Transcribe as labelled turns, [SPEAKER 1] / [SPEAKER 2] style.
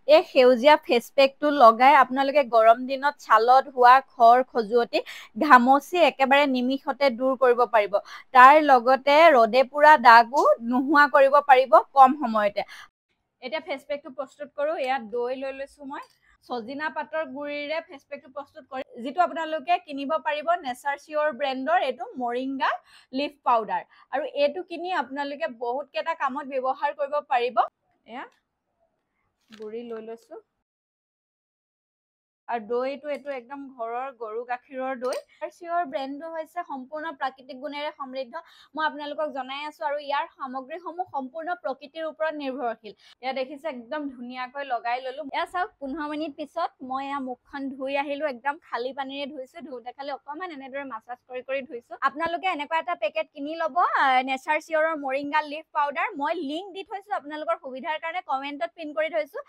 [SPEAKER 1] এই সেউজীয়া ফেচ পেকটো লগাই আপোনালোকে গৰম দিনত ছালত হোৱা খৰ খজুৱতি ঘামচি একেবাৰে নিমিষতে দূৰ কৰিব পাৰিব। তাৰ লগতে ৰ'দে পুৰা দাগো নোহোৱা কৰিব পাৰিব কম সময়তে। এতিয়া ফেচ পেকটো প্ৰস্তুত কৰোঁ। ইয়াত দৈ লৈ লৈছোঁ মই। সজিনা পাতৰ গুৰিৰে ফেচ পেকটো প্ৰস্তুত কৰি, যিটো আপোনালোকে কিনিব পাৰিব নেচাৰ চিয়ৰ ব্ৰেণ্ডৰ এইটো মৰিংগা লিফ পাউডাৰ। আৰু এইটো কিনি আপোনালোকে বহুত কেইটা কামত ব্যৱহাৰ কৰিব পাৰিব। এয়া গুৰি লৈ লৈছোঁ। আৰু দৈটো এইটো একদম ঘৰৰ গৰু গাখীৰৰ দৈ। চিয়ৰ ব্ৰেণ্ডটো হৈছে সম্পূৰ্ণ প্ৰাকৃতিক গুণেৰে সমৃদ্ধ। মই আপোনালোকক জনাই আছো। আৰু ইয়াৰ সামগ্ৰীসমূহ সম্পূৰ্ণ প্ৰকৃতিৰ ওপৰত নিৰ্ভৰশীল। এয়া দেখিছে একদম ধুনীয়াকৈ লগাই ললো। এয়া চাওক 15 মিনিট পিছত মই এয়া মুখখন ধুই আহিলো। একদম খালী পানীৰে ধুইছো। ধুওঁতে খালি অকণমান এনেদৰে মাছাজ কৰি ধুইছো। আপোনালোকে এনেকুৱা এটা পেকেট কিনি ল'ব নেচাৰ চিয়ৰৰ মৰিংগা লিফ পাউডাৰ। মই লিংক দি থৈছো আপোনালোকৰ সুবিধাৰ কাৰণে, কমেণ্টত পিন কৰি থৈছো।